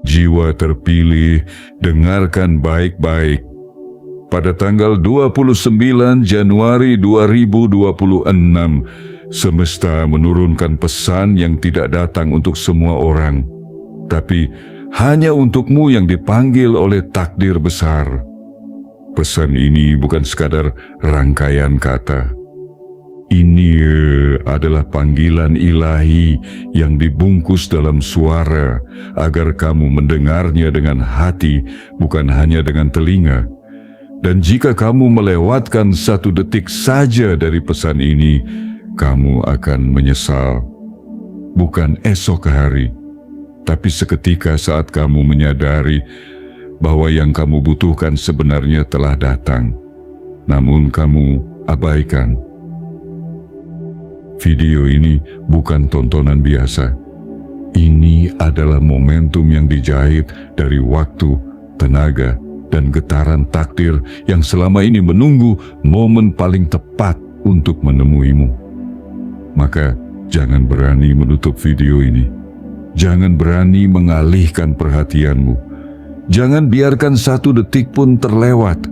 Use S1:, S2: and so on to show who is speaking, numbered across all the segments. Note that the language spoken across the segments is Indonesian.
S1: Jiwa terpilih, dengarkan baik-baik. Pada tanggal 29 Januari 2026, semesta menurunkan pesan yang tidak datang untuk semua orang, tapi hanya untukmu yang dipanggil oleh takdir besar. Pesan ini bukan sekadar rangkaian kata. Ini adalah panggilan ilahi yang dibungkus dalam suara agar kamu mendengarnya dengan hati, bukan hanya dengan telinga. Dan jika kamu melewatkan 1 detik saja dari pesan ini, kamu akan menyesal. Bukan esok hari, tapi seketika saat kamu menyadari bahwa yang kamu butuhkan sebenarnya telah datang, namun kamu abaikan. Video ini bukan tontonan biasa. Ini adalah momentum yang dijahit dari waktu, tenaga, dan getaran takdir yang selama ini menunggu momen paling tepat untuk menemuimu. Maka jangan berani menutup video ini. Jangan berani mengalihkan perhatianmu. Jangan biarkan 1 detik pun terlewat,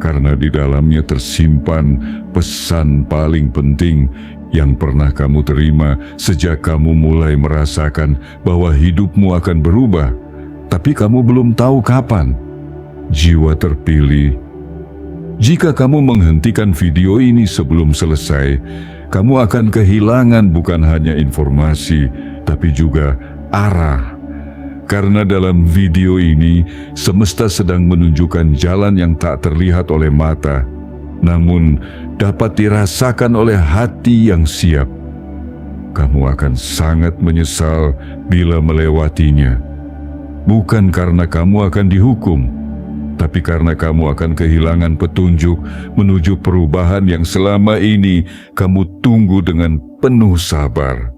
S1: karena di dalamnya tersimpan pesan paling penting yang pernah kamu terima sejak kamu mulai merasakan bahwa hidupmu akan berubah, tapi kamu belum tahu kapan. Jiwa terpilih, jika kamu menghentikan video ini sebelum selesai, kamu akan kehilangan bukan hanya informasi, tapi juga arah. Karena dalam video ini, semesta sedang menunjukkan jalan yang tak terlihat oleh mata, namun dapat dirasakan oleh hati yang siap. Kamu akan sangat menyesal bila melewatinya. Bukan karena kamu akan dihukum, tapi karena kamu akan kehilangan petunjuk menuju perubahan yang selama ini kamu tunggu dengan penuh sabar.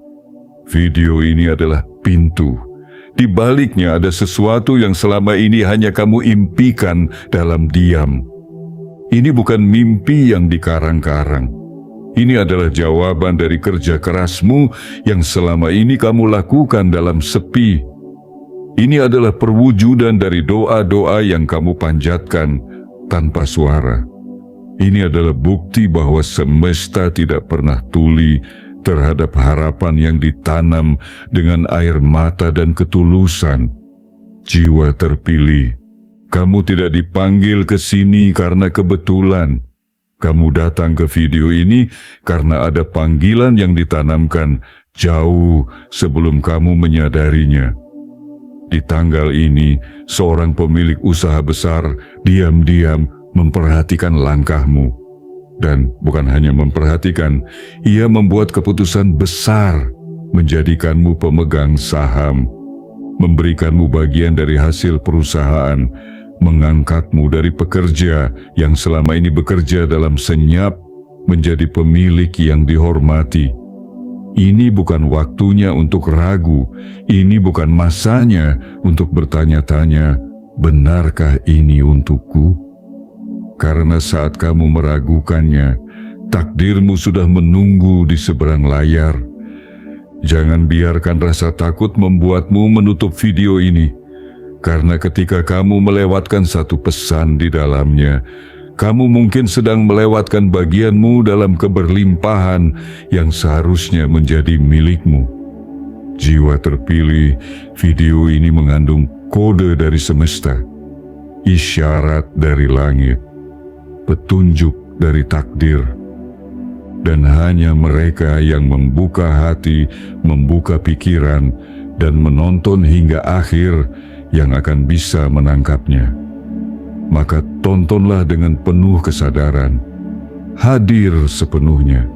S1: Video ini adalah pintu. Di baliknya ada sesuatu yang selama ini hanya kamu impikan dalam diam. Ini bukan mimpi yang dikarang-karang. Ini adalah jawaban dari kerja kerasmu yang selama ini kamu lakukan dalam sepi. Ini adalah perwujudan dari doa-doa yang kamu panjatkan tanpa suara. Ini adalah bukti bahwa semesta tidak pernah tuli terhadap harapan yang ditanam dengan air mata dan ketulusan. Jiwa terpilih, kamu tidak dipanggil ke sini karena kebetulan. Kamu datang ke video ini karena ada panggilan yang ditanamkan jauh sebelum kamu menyadarinya. Di tanggal ini, seorang pemilik usaha besar diam-diam memperhatikan langkahmu. Dan bukan hanya memperhatikan, ia membuat keputusan besar, menjadikanmu pemegang saham, memberikanmu bagian dari hasil perusahaan, mengangkatmu dari pekerja yang selama ini bekerja dalam senyap menjadi pemilik yang dihormati. Ini bukan waktunya untuk ragu, ini bukan masanya untuk bertanya-tanya, benarkah ini untukku? Karena saat kamu meragukannya, takdirmu sudah menunggu di seberang layar. Jangan biarkan rasa takut membuatmu menutup video ini, karena ketika kamu melewatkan 1 pesan di dalamnya, kamu mungkin sedang melewatkan bagianmu dalam keberlimpahan yang seharusnya menjadi milikmu. Jiwa terpilih, video ini mengandung kode dari semesta, isyarat dari langit, petunjuk dari takdir. Dan hanya mereka yang membuka hati, membuka pikiran, dan menonton hingga akhir yang akan bisa menangkapnya. Maka tontonlah dengan penuh kesadaran, hadir sepenuhnya.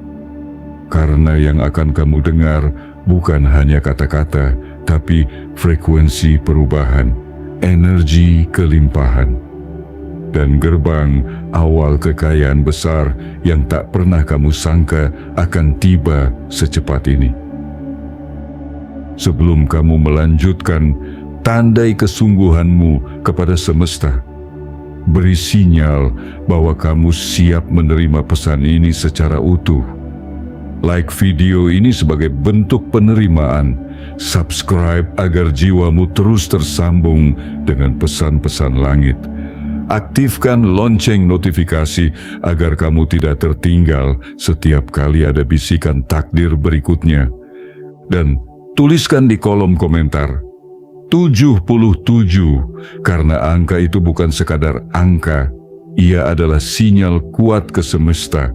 S1: Karena yang akan kamu dengar bukan hanya kata-kata, tapi frekuensi perubahan, energi kelimpahan, dan gerbang awal kekayaan besar yang tak pernah kamu sangka akan tiba secepat ini. Sebelum kamu melanjutkan, tandai kesungguhanmu kepada semesta. Beri sinyal bahwa kamu siap menerima pesan ini secara utuh. Like video ini sebagai bentuk penerimaan, subscribe agar jiwamu terus tersambung dengan pesan-pesan langit. Aktifkan lonceng notifikasi agar kamu tidak tertinggal setiap kali ada bisikan takdir berikutnya. Dan tuliskan di kolom komentar 77, karena angka itu bukan sekadar angka, ia adalah sinyal kuat ke semesta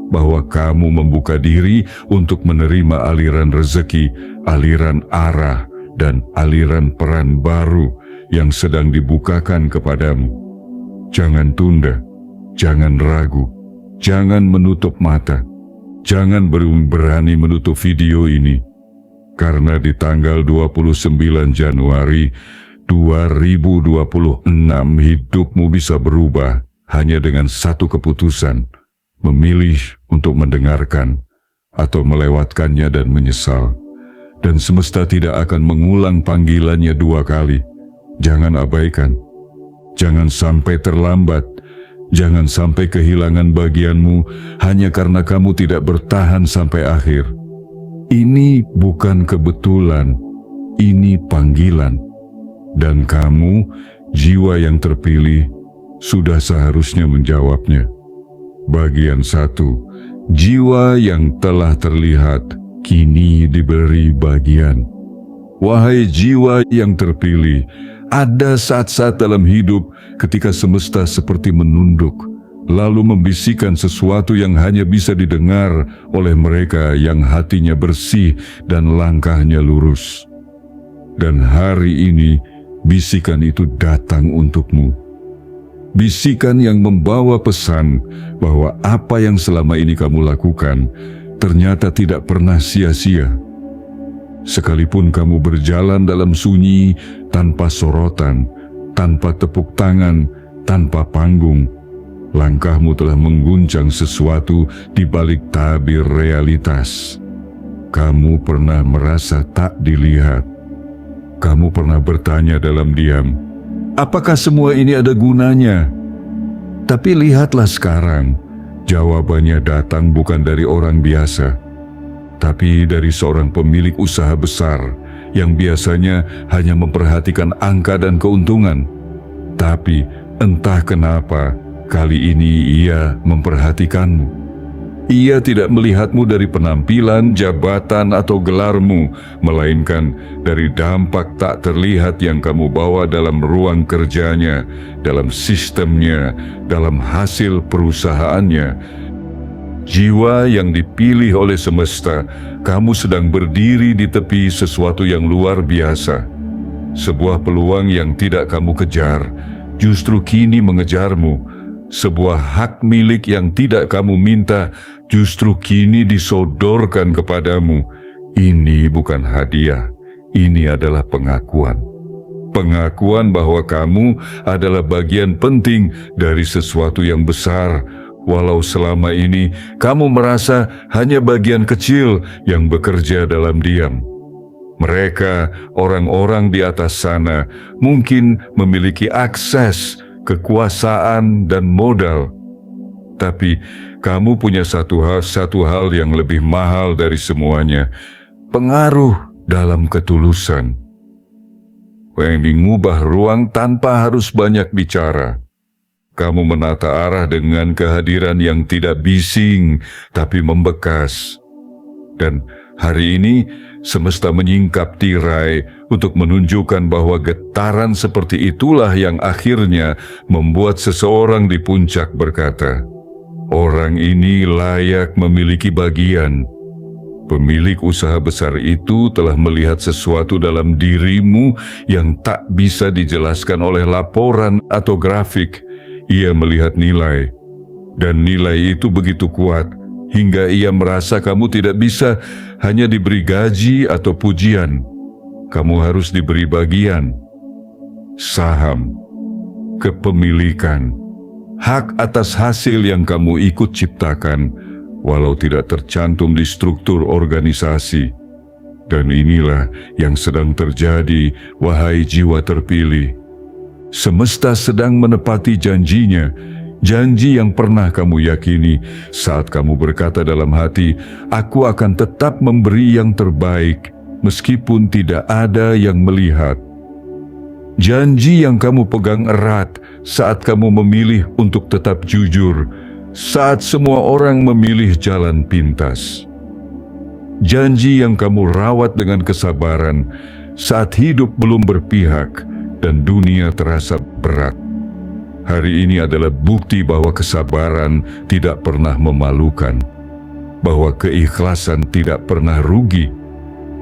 S1: bahwa kamu membuka diri untuk menerima aliran rezeki, aliran arah, dan aliran peran baru yang sedang dibukakan kepadamu. Jangan tunda, jangan ragu, jangan menutup mata, jangan berani menutup video ini, karena di tanggal 29 Januari 2026 hidupmu bisa berubah hanya dengan satu keputusan, memilih untuk mendengarkan atau melewatkannya dan menyesal. Dan semesta tidak akan mengulang panggilannya dua kali. Jangan abaikan. Jangan sampai terlambat, jangan sampai kehilangan bagianmu hanya karena kamu tidak bertahan sampai akhir. Ini bukan kebetulan, ini panggilan. Dan kamu, jiwa yang terpilih, sudah seharusnya menjawabnya. Bagian 1, jiwa yang telah terlihat, kini diberi bagian. Wahai jiwa yang terpilih, ada saat-saat dalam hidup ketika semesta seperti menunduk, lalu membisikkan sesuatu yang hanya bisa didengar oleh mereka yang hatinya bersih dan langkahnya lurus. Dan hari ini, bisikan itu datang untukmu. Bisikan yang membawa pesan bahwa apa yang selama ini kamu lakukan ternyata tidak pernah sia-sia. Sekalipun kamu berjalan dalam sunyi, tanpa sorotan, tanpa tepuk tangan, tanpa panggung, langkahmu telah mengguncang sesuatu di balik tabir realitas. Kamu pernah merasa tak dilihat. Kamu pernah bertanya dalam diam, apakah semua ini ada gunanya? Tapi lihatlah sekarang, jawabannya datang bukan dari orang biasa, tapi dari seorang pemilik usaha besar yang biasanya hanya memperhatikan angka dan keuntungan. Tapi entah kenapa, kali ini ia memperhatikanmu. Ia tidak melihatmu dari penampilan, jabatan, atau gelarmu, melainkan dari dampak tak terlihat yang kamu bawa dalam ruang kerjanya, dalam sistemnya, dalam hasil perusahaannya. Jiwa yang dipilih oleh semesta, kamu sedang berdiri di tepi sesuatu yang luar biasa. Sebuah peluang yang tidak kamu kejar, justru kini mengejarmu. Sebuah hak milik yang tidak kamu minta, justru kini disodorkan kepadamu. Ini bukan hadiah, ini adalah pengakuan. Pengakuan bahwa kamu adalah bagian penting dari sesuatu yang besar, walau selama ini kamu merasa hanya bagian kecil yang bekerja dalam diam. Mereka, orang-orang di atas sana, mungkin memiliki akses, kekuasaan, dan modal. Tapi kamu punya satu hal yang lebih mahal dari semuanya, pengaruh dalam ketulusan. Yang mengubah ruang tanpa harus banyak bicara. Kamu menata arah dengan kehadiran yang tidak bising, tapi membekas. Dan hari ini, semesta menyingkap tirai untuk menunjukkan bahwa getaran seperti itulah yang akhirnya membuat seseorang di puncak berkata, orang ini layak memiliki bagian. Pemilik usaha besar itu telah melihat sesuatu dalam dirimu yang tak bisa dijelaskan oleh laporan atau grafik. Ia melihat nilai, dan nilai itu begitu kuat hingga ia merasa kamu tidak bisa hanya diberi gaji atau pujian. Kamu harus diberi bagian, saham, kepemilikan, hak atas hasil yang kamu ikut ciptakan, walau tidak tercantum di struktur organisasi. Dan inilah yang sedang terjadi, wahai jiwa terpilih. Semesta sedang menepati janjinya, janji yang pernah kamu yakini saat kamu berkata dalam hati, aku akan tetap memberi yang terbaik. meskipun tidak ada yang melihat. Janji yang kamu pegang erat saat kamu memilih untuk tetap jujur, saat semua orang memilih jalan pintas. Janji yang kamu rawat dengan kesabaran saat hidup belum berpihak dan dunia terasa berat. Hari ini adalah bukti bahwa kesabaran tidak pernah memalukan, bahwa keikhlasan tidak pernah rugi,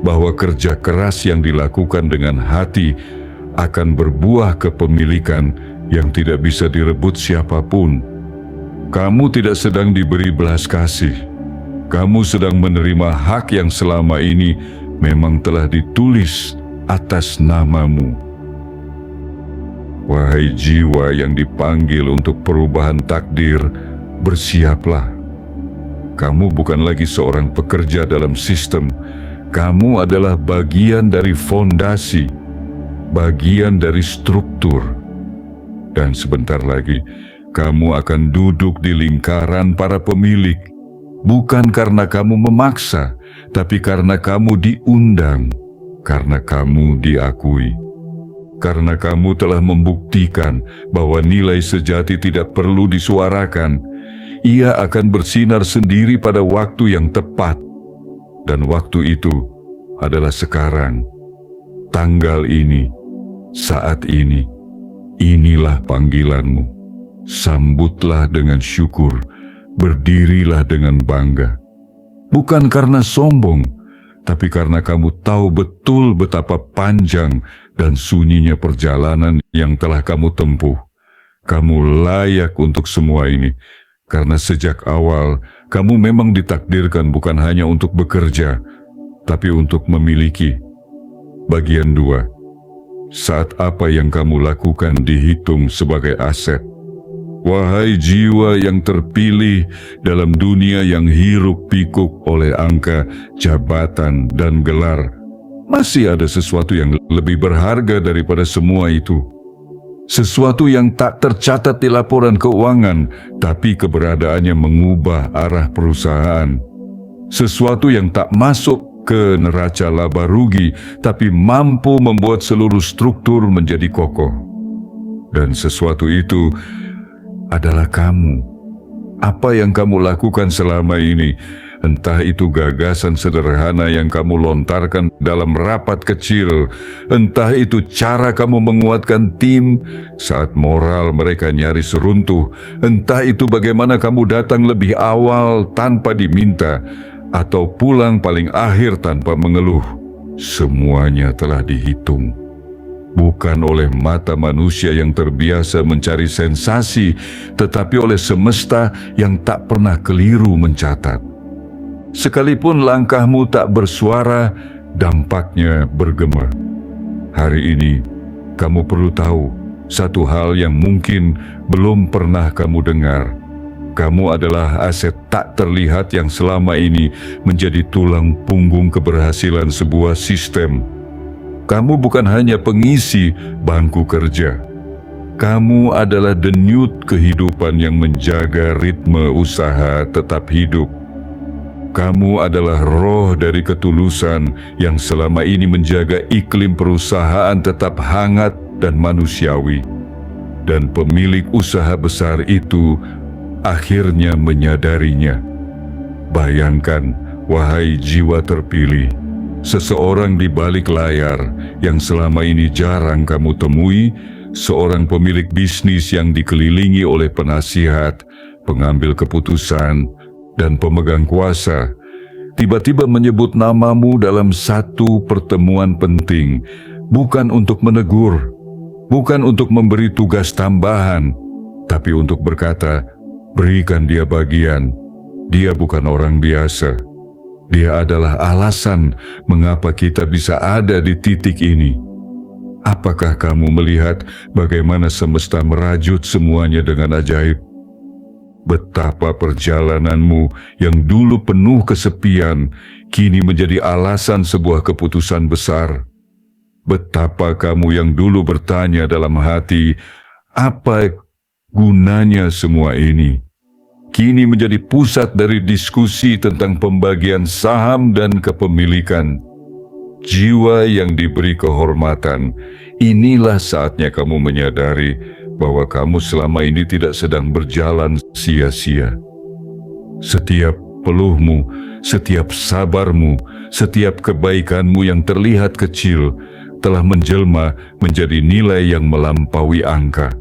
S1: bahwa kerja keras yang dilakukan dengan hati akan berbuah kepemilikan yang tidak bisa direbut siapapun. Kamu tidak sedang diberi belas kasih. Kamu sedang menerima hak yang selama ini memang telah ditulis atas namamu. Wahai jiwa yang dipanggil untuk perubahan takdir, bersiaplah. Kamu bukan lagi seorang pekerja dalam sistem. Kamu adalah bagian dari fondasi, bagian dari struktur. Dan sebentar lagi, kamu akan duduk di lingkaran para pemilik, bukan karena kamu memaksa, tapi karena kamu diundang, karena kamu diakui. Karena kamu telah membuktikan bahwa nilai sejati tidak perlu disuarakan, ia akan bersinar sendiri pada waktu yang tepat. Dan waktu itu adalah sekarang, tanggal ini, saat ini. Inilah panggilanmu. Sambutlah dengan syukur, berdirilah dengan bangga. Bukan karena sombong, tapi karena kamu tahu betul betapa panjang dan sunyinya perjalanan yang telah kamu tempuh. Kamu layak untuk semua ini, karena sejak awal kamu memang ditakdirkan bukan hanya untuk bekerja, tapi untuk memiliki. Bagian 2. Saat apa yang kamu lakukan dihitung sebagai aset. Wahai jiwa yang terpilih dalam dunia yang hiruk-pikuk oleh angka, jabatan, dan gelar, masih ada sesuatu yang lebih berharga daripada semua itu. Sesuatu yang tak tercatat di laporan keuangan, tapi keberadaannya mengubah arah perusahaan. Sesuatu yang tak masuk ke neraca laba rugi, tapi mampu membuat seluruh struktur menjadi kokoh. Dan sesuatu itu adalah kamu. Apa yang kamu lakukan selama ini, entah itu gagasan sederhana yang kamu lontarkan dalam rapat kecil, entah itu cara kamu menguatkan tim saat moral mereka nyaris runtuh, entah itu bagaimana kamu datang lebih awal tanpa diminta, atau pulang paling akhir tanpa mengeluh, semuanya telah dihitung. Bukan oleh mata manusia yang terbiasa mencari sensasi, tetapi oleh semesta yang tak pernah keliru mencatat. Sekalipun langkahmu tak bersuara, dampaknya bergema. Hari ini, kamu perlu tahu satu hal yang mungkin belum pernah kamu dengar. Kamu adalah aset tak terlihat yang selama ini menjadi tulang punggung keberhasilan sebuah sistem. Kamu bukan hanya pengisi bangku kerja. Kamu adalah denyut kehidupan yang menjaga ritme usaha tetap hidup. Kamu adalah roh dari ketulusan yang selama ini menjaga iklim perusahaan tetap hangat dan manusiawi. Dan pemilik usaha besar itu akhirnya menyadarinya. Bayangkan, wahai jiwa terpilih, seseorang di balik layar yang selama ini jarang kamu temui, seorang pemilik bisnis yang dikelilingi oleh penasihat, pengambil keputusan, dan pemegang kuasa, tiba-tiba menyebut namamu dalam satu pertemuan penting, bukan untuk menegur, bukan untuk memberi tugas tambahan, tapi untuk berkata, berikan dia bagian. Dia bukan orang biasa. Dia adalah alasan mengapa kita bisa ada di titik ini. Apakah kamu melihat bagaimana semesta merajut semuanya dengan ajaib? Betapa perjalananmu yang dulu penuh kesepian, kini menjadi alasan sebuah keputusan besar. Betapa kamu yang dulu bertanya dalam hati, apa gunanya semua ini? Kini menjadi pusat dari diskusi tentang pembagian saham dan kepemilikan. jiwa yang diberi kehormatan, inilah saatnya kamu menyadari bahwa kamu selama ini tidak sedang berjalan sia-sia. Setiap peluhmu, setiap sabarmu, setiap kebaikanmu yang terlihat kecil telah menjelma menjadi nilai yang melampaui angka.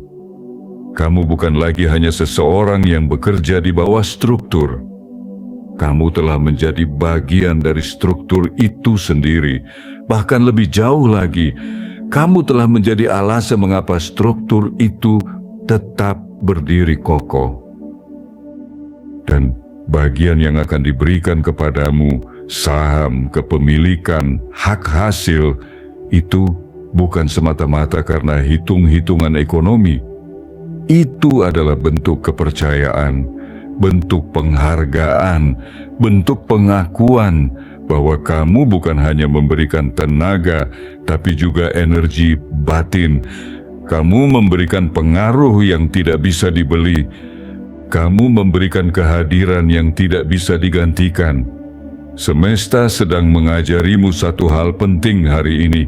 S1: Kamu bukan lagi hanya seseorang yang bekerja di bawah struktur. Kamu telah menjadi bagian dari struktur itu sendiri. Bahkan lebih jauh lagi, kamu telah menjadi alasan mengapa struktur itu tetap berdiri kokoh. Dan bagian yang akan diberikan kepadamu, saham, kepemilikan, hak hasil, itu bukan semata-mata karena hitung-hitungan ekonomi. Itu adalah bentuk kepercayaan, bentuk penghargaan, bentuk pengakuan bahwa kamu bukan hanya memberikan tenaga, tapi juga energi batin. Kamu memberikan pengaruh yang tidak bisa dibeli. Kamu memberikan kehadiran yang tidak bisa digantikan. Semesta sedang mengajarimu satu hal penting hari ini,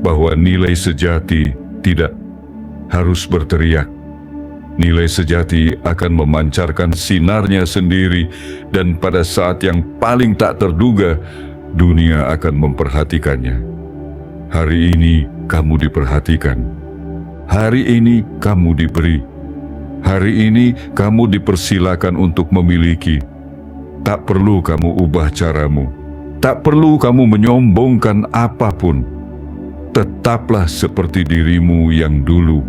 S1: bahwa nilai sejati tidak harus berteriak. Nilai sejati akan memancarkan sinarnya sendiri, dan pada saat yang paling tak terduga, dunia akan memperhatikannya. Hari ini kamu diperhatikan. Hari ini kamu diberi. Hari ini kamu dipersilakan untuk memiliki. Tak perlu kamu ubah caramu. Tak perlu kamu menyombongkan apapun. Tetaplah seperti dirimu yang dulu.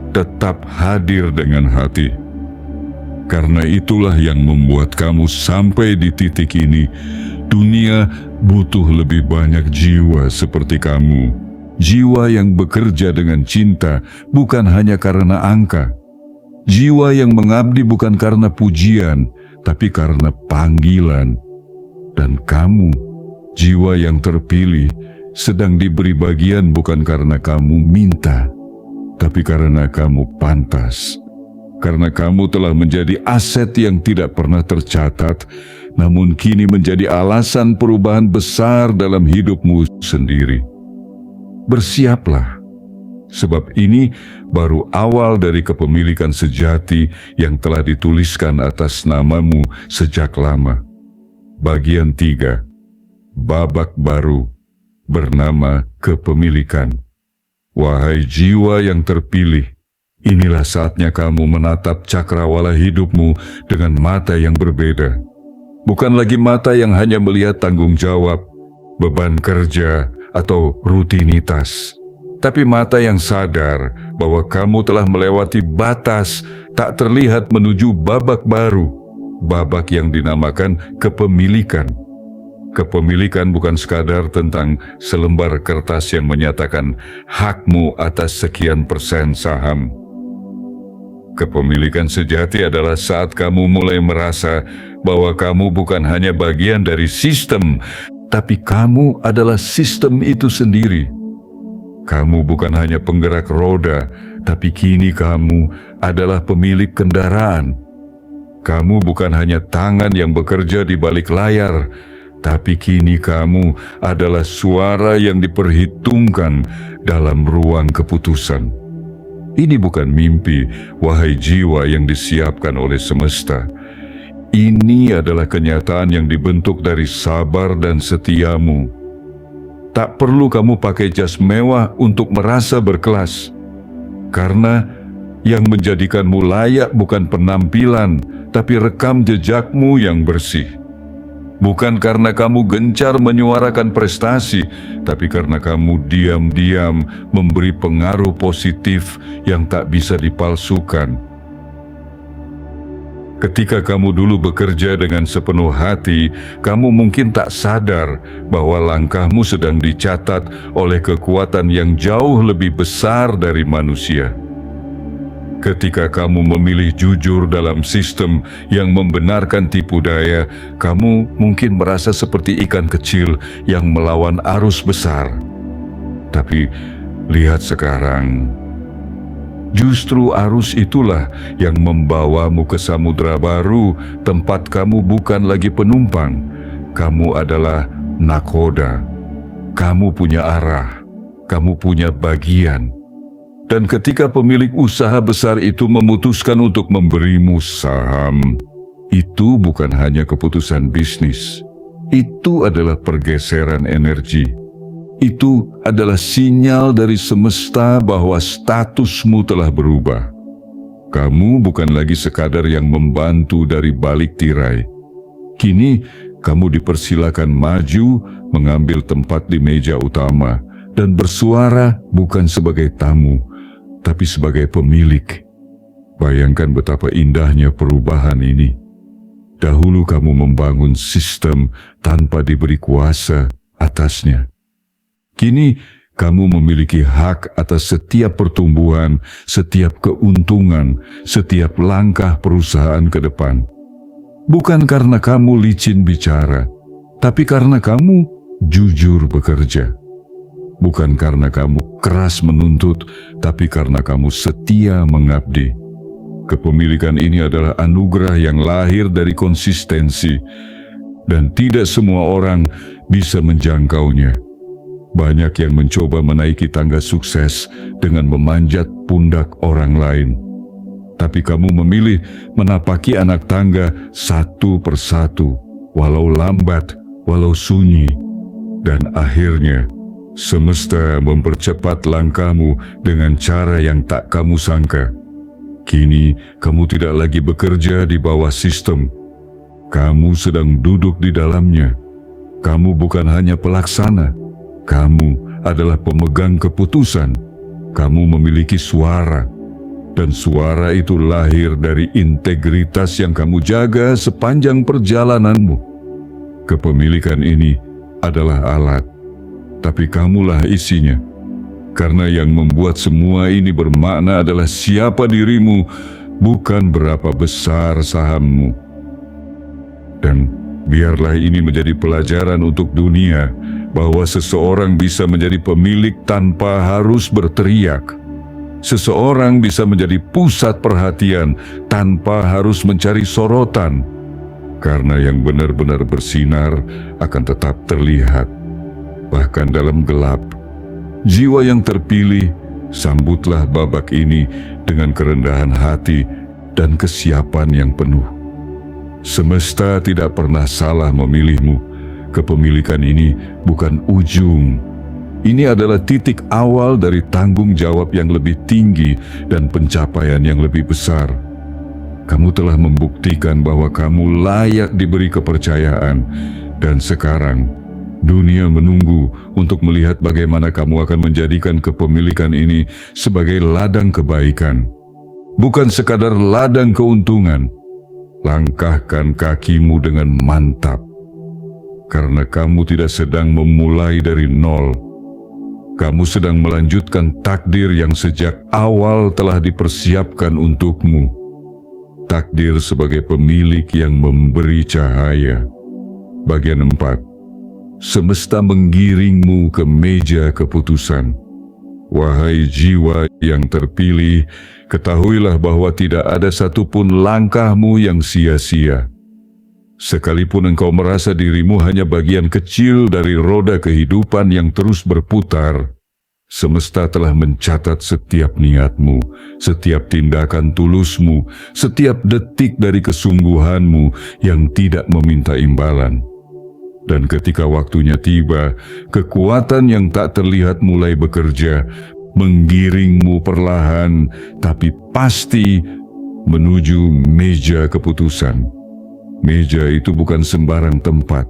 S1: Tetap hadir dengan hati. Karena itulah yang membuat kamu sampai di titik ini. Dunia butuh lebih banyak jiwa seperti kamu. Jiwa yang bekerja dengan cinta, bukan hanya karena angka. Jiwa yang mengabdi bukan karena pujian, tapi karena panggilan. Dan kamu, jiwa yang terpilih, sedang diberi bagian bukan karena kamu minta, tapi karena kamu pantas. Karena kamu telah menjadi aset yang tidak pernah tercatat, namun kini menjadi alasan perubahan besar dalam hidupmu sendiri. Bersiaplah, sebab ini baru awal dari kepemilikan sejati yang telah dituliskan atas namamu sejak lama. Bagian 3, babak baru, bernama kepemilikan. Wahai jiwa yang terpilih, inilah saatnya kamu menatap cakrawala hidupmu dengan mata yang berbeda. Bukan lagi mata yang hanya melihat tanggung jawab, beban kerja, atau rutinitas. Tapi mata yang sadar bahwa kamu telah melewati batas tak terlihat menuju babak baru. Babak yang dinamakan kepemilikan. Kepemilikan bukan sekadar tentang selembar kertas yang menyatakan hakmu atas sekian persen saham. Kepemilikan sejati adalah saat kamu mulai merasa bahwa kamu bukan hanya bagian dari sistem, tapi kamu adalah sistem itu sendiri. Kamu bukan hanya penggerak roda, tapi kini kamu adalah pemilik kendaraan. Kamu bukan hanya tangan yang bekerja di balik layar, tapi kini kamu adalah suara yang diperhitungkan dalam ruang keputusan. Ini bukan mimpi, wahai jiwa yang disiapkan oleh semesta. Ini adalah kenyataan yang dibentuk dari sabar dan setiamu. Tak perlu kamu pakai jas mewah untuk merasa berkelas. Karena yang menjadikanmu layak bukan penampilan, tapi rekam jejakmu yang bersih. Bukan karena kamu gencar menyuarakan prestasi, tapi karena kamu diam-diam memberi pengaruh positif yang tak bisa dipalsukan. Ketika kamu dulu bekerja dengan sepenuh hati, kamu mungkin tak sadar bahwa langkahmu sedang dicatat oleh kekuatan yang jauh lebih besar dari manusia. Ketika kamu memilih jujur dalam sistem yang membenarkan tipu daya, kamu mungkin merasa seperti ikan kecil yang melawan arus besar. Tapi lihat sekarang, justru arus itulah yang membawamu ke samudera baru, tempat kamu bukan lagi penumpang, kamu adalah nakhoda. kamu punya arah, kamu punya bagian. Dan ketika pemilik usaha besar itu memutuskan untuk memberimu saham, itu bukan hanya keputusan bisnis. Itu adalah pergeseran energi. Itu adalah sinyal dari semesta bahwa statusmu telah berubah. Kamu bukan lagi sekadar yang membantu dari balik tirai. Kini, kamu dipersilakan maju, mengambil tempat di meja utama, dan bersuara bukan sebagai tamu, tapi sebagai pemilik. Bayangkan betapa indahnya perubahan ini. Dahulu kamu membangun sistem tanpa diberi kuasa atasnya. Kini kamu memiliki hak atas setiap pertumbuhan, setiap keuntungan, setiap langkah perusahaan ke depan. Bukan karena kamu licin bicara, tapi karena kamu jujur bekerja. Bukan karena kamu keras menuntut, tapi karena kamu setia mengabdi. Kepemilikan ini adalah anugerah yang lahir dari konsistensi, dan tidak semua orang bisa menjangkaunya. Banyak yang mencoba menaiki tangga sukses dengan memanjat pundak orang lain. Tapi kamu memilih menapaki anak tangga satu persatu, walau lambat, walau sunyi. Dan akhirnya, semesta mempercepat langkahmu dengan cara yang tak kamu sangka. Kini, kamu tidak lagi bekerja di bawah sistem. Kamu sedang duduk di dalamnya. Kamu bukan hanya pelaksana. Kamu adalah pemegang keputusan. Kamu memiliki suara. Dan suara itu lahir dari integritas yang kamu jaga sepanjang perjalananmu. Kepemilikan ini adalah alat, tapi kamulah isinya. Karena yang membuat semua ini bermakna adalah siapa dirimu, bukan berapa besar sahammu. Dan biarlah ini menjadi pelajaran untuk dunia, bahwa seseorang bisa menjadi pemilik tanpa harus berteriak. Seseorang bisa menjadi pusat perhatian tanpa harus mencari sorotan. Karena yang benar-benar bersinar akan tetap terlihat, bahkan dalam gelap. Jiwa yang terpilih, sambutlah babak ini dengan kerendahan hati dan kesiapan yang penuh. Semesta tidak pernah salah memilihmu. Kepemilikan ini bukan ujung. Ini adalah titik awal dari tanggung jawab yang lebih tinggi dan pencapaian yang lebih besar. Kamu telah membuktikan bahwa kamu layak diberi kepercayaan, dan sekarang dunia menunggu untuk melihat bagaimana kamu akan menjadikan kepemilikan ini sebagai ladang kebaikan. Bukan sekadar ladang keuntungan. Langkahkan kakimu dengan mantap. Karena kamu tidak sedang memulai dari nol. Kamu sedang melanjutkan takdir yang sejak awal telah dipersiapkan untukmu. Takdir sebagai pemilik yang memberi cahaya. Bagian 4. Semesta menggiringmu ke meja keputusan. Wahai jiwa yang terpilih, ketahuilah bahwa tidak ada satupun langkahmu yang sia-sia. Sekalipun engkau merasa dirimu hanya bagian kecil dari roda kehidupan yang terus berputar, semesta telah mencatat setiap niatmu, setiap tindakan tulusmu, setiap detik dari kesungguhanmu yang tidak meminta imbalan. Dan ketika waktunya tiba, kekuatan yang tak terlihat mulai bekerja, menggiringmu perlahan tapi pasti menuju meja keputusan. Meja itu bukan sembarang tempat.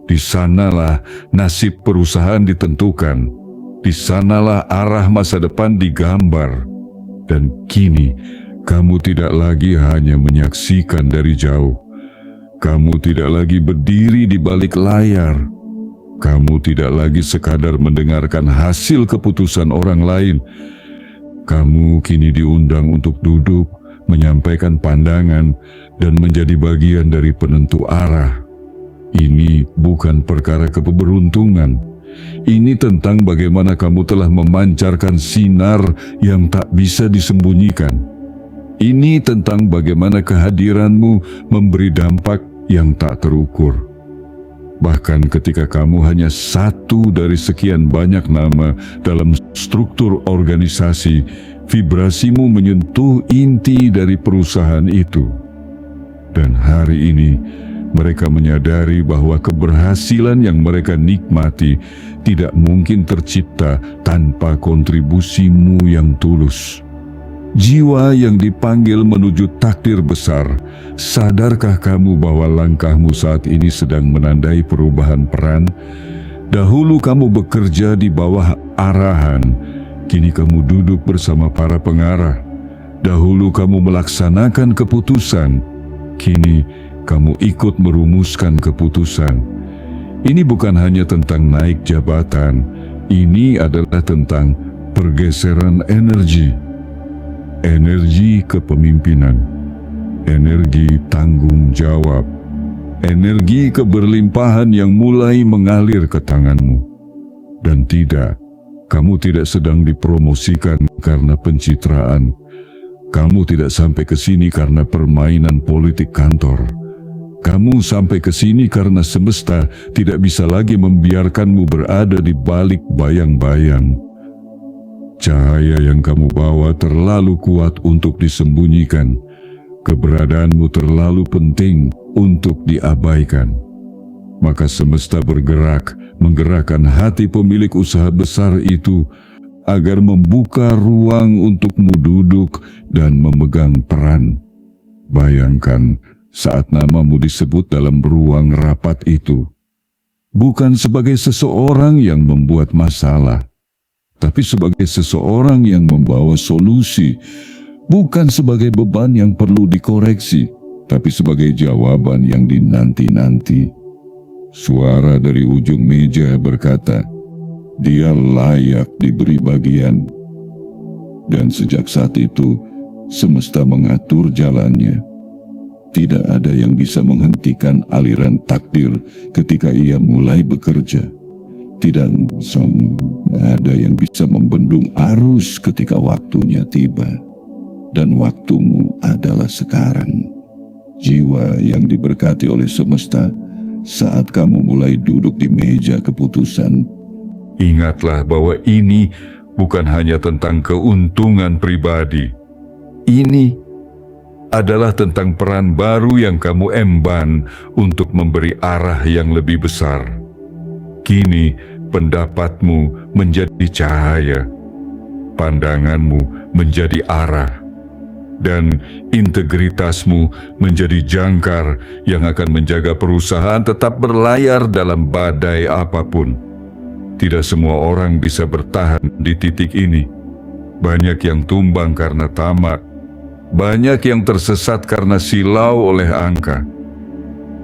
S1: Di sanalah nasib perusahaan ditentukan. Di sanalah arah masa depan digambar. Dan kini, kamu tidak lagi hanya menyaksikan dari jauh. Kamu tidak lagi berdiri di balik layar. Kamu tidak lagi sekadar mendengarkan hasil keputusan orang lain. Kamu kini diundang untuk duduk, menyampaikan pandangan, dan menjadi bagian dari penentu arah. Ini bukan perkara keberuntungan. Ini tentang bagaimana kamu telah memancarkan sinar yang tak bisa disembunyikan. Ini tentang bagaimana kehadiranmu memberi dampak yang tak terukur. Bahkan ketika kamu hanya satu dari sekian banyak nama dalam struktur organisasi, vibrasimu menyentuh inti dari perusahaan itu. Dan hari ini, mereka menyadari bahwa keberhasilan yang mereka nikmati tidak mungkin tercipta tanpa kontribusimu yang tulus. Jiwa yang dipanggil menuju takdir besar, sadarkah kamu bahwa langkahmu saat ini sedang menandai perubahan peran? Dahulu kamu bekerja di bawah arahan, kini kamu duduk bersama para pengarah. Dahulu kamu melaksanakan keputusan, kini kamu ikut merumuskan keputusan. Ini bukan hanya tentang naik jabatan, ini adalah tentang pergeseran energi. Energi kepemimpinan, energi tanggung jawab, energi keberlimpahan yang mulai mengalir ke tanganmu. Dan tidak, kamu tidak sedang dipromosikan karena pencitraan. Kamu tidak sampai ke sini karena permainan politik kantor. Kamu sampai ke sini karena semesta tidak bisa lagi membiarkanmu berada di balik bayang-bayang. Cahaya yang kamu bawa terlalu kuat untuk disembunyikan. Keberadaanmu terlalu penting untuk diabaikan. Maka semesta bergerak, menggerakkan hati pemilik usaha besar itu agar membuka ruang untukmu duduk dan memegang peran. Bayangkan saat namamu disebut dalam ruang rapat itu, bukan sebagai seseorang yang membuat masalah, tapi sebagai seseorang yang membawa solusi, bukan sebagai beban yang perlu dikoreksi, tapi sebagai jawaban yang dinanti-nanti. Suara dari ujung meja berkata, "Dia layak diberi bagian." Dan sejak saat itu, semesta mengatur jalannya. Tidak ada yang bisa menghentikan aliran takdir ketika ia mulai bekerja. Tidak ada yang bisa membendung arus ketika waktunya tiba. Dan waktumu adalah sekarang. Jiwa yang diberkati oleh semesta saat kamu mulai duduk di meja keputusan. Ingatlah bahwa ini bukan hanya tentang keuntungan pribadi. Ini adalah tentang peran baru yang kamu emban untuk memberi arah yang lebih besar. Kini pendapatmu menjadi cahaya, pandanganmu menjadi arah, dan integritasmu menjadi jangkar yang akan menjaga perusahaan tetap berlayar dalam badai apapun. Tidak semua orang bisa bertahan di titik ini. Banyak yang tumbang karena tamak, banyak yang tersesat karena silau oleh angka.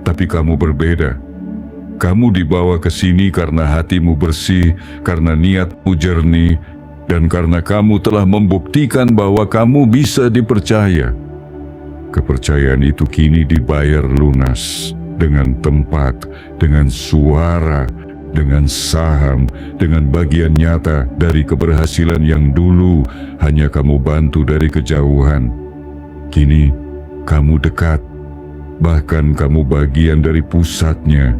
S1: Tapi kamu berbeda. Kamu dibawa ke sini karena hatimu bersih, karena niatmu jernih, dan karena kamu telah membuktikan bahwa kamu bisa dipercaya. Kepercayaan itu kini dibayar lunas dengan tempat, dengan suara, dengan saham, dengan bagian nyata dari keberhasilan yang dulu hanya kamu bantu dari kejauhan. Kini kamu dekat, bahkan kamu bagian dari pusatnya.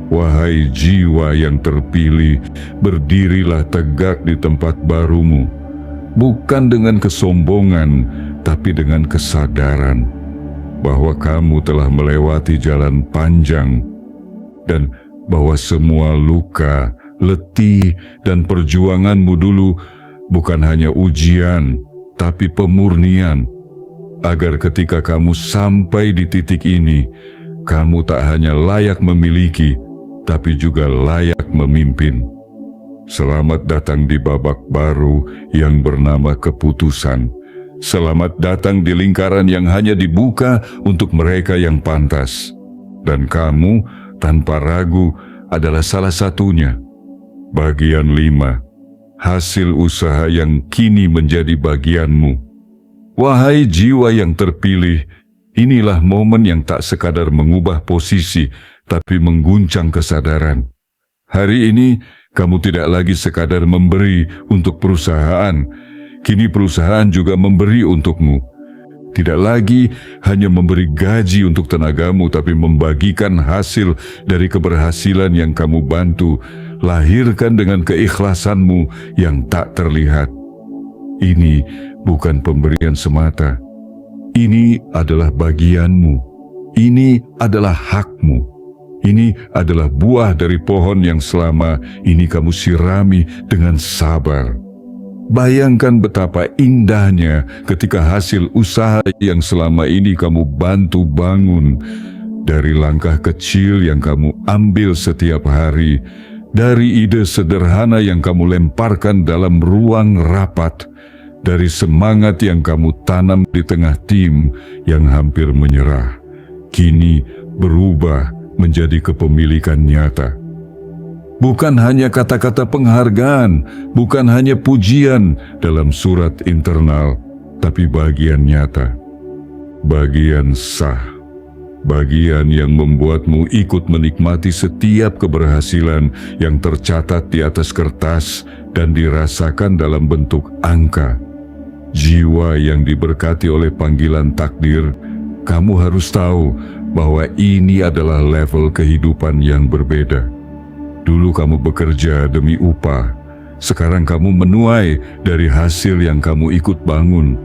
S1: Wahai jiwa yang terpilih, berdirilah tegak di tempat barumu, bukan dengan kesombongan, tapi dengan kesadaran bahwa kamu telah melewati jalan panjang, dan bahwa semua luka, letih, dan perjuanganmu dulu bukan hanya ujian, tapi pemurnian, agar ketika kamu sampai di titik ini, kamu tak hanya layak memiliki, tapi juga layak memimpin. Selamat datang di babak baru yang bernama keputusan. Selamat datang di lingkaran yang hanya dibuka untuk mereka yang pantas. Dan kamu, tanpa ragu, adalah salah satunya. Bagian 5. Hasil usaha yang kini menjadi bagianmu. Wahai jiwa yang terpilih, inilah momen yang tak sekadar mengubah posisi, tapi mengguncang kesadaran. Hari ini, kamu tidak lagi sekadar memberi untuk perusahaan. Kini perusahaan juga memberi untukmu. Tidak lagi hanya memberi gaji untuk tenagamu, tapi membagikan hasil dari keberhasilan yang kamu bantu, lahirkan dengan keikhlasanmu yang tak terlihat. Ini bukan pemberian semata. Ini adalah bagianmu. Ini adalah hakmu. Ini adalah buah dari pohon yang selama ini kamu sirami dengan sabar. Bayangkan betapa indahnya ketika hasil usaha yang selama ini kamu bantu bangun, dari langkah kecil yang kamu ambil setiap hari, dari ide sederhana yang kamu lemparkan dalam ruang rapat, dari semangat yang kamu tanam di tengah tim yang hampir menyerah, kini berubah menjadi kepemilikan nyata. Bukan hanya kata-kata penghargaan, bukan hanya pujian dalam surat internal, tapi bagian nyata, bagian sah, bagian yang membuatmu ikut menikmati setiap keberhasilan yang tercatat di atas kertas dan dirasakan dalam bentuk angka. Jiwa yang diberkati oleh panggilan takdir, kamu harus tahu bahwa ini adalah level kehidupan yang berbeda. Dulu kamu bekerja demi upah, sekarang kamu menuai dari hasil yang kamu ikut bangun.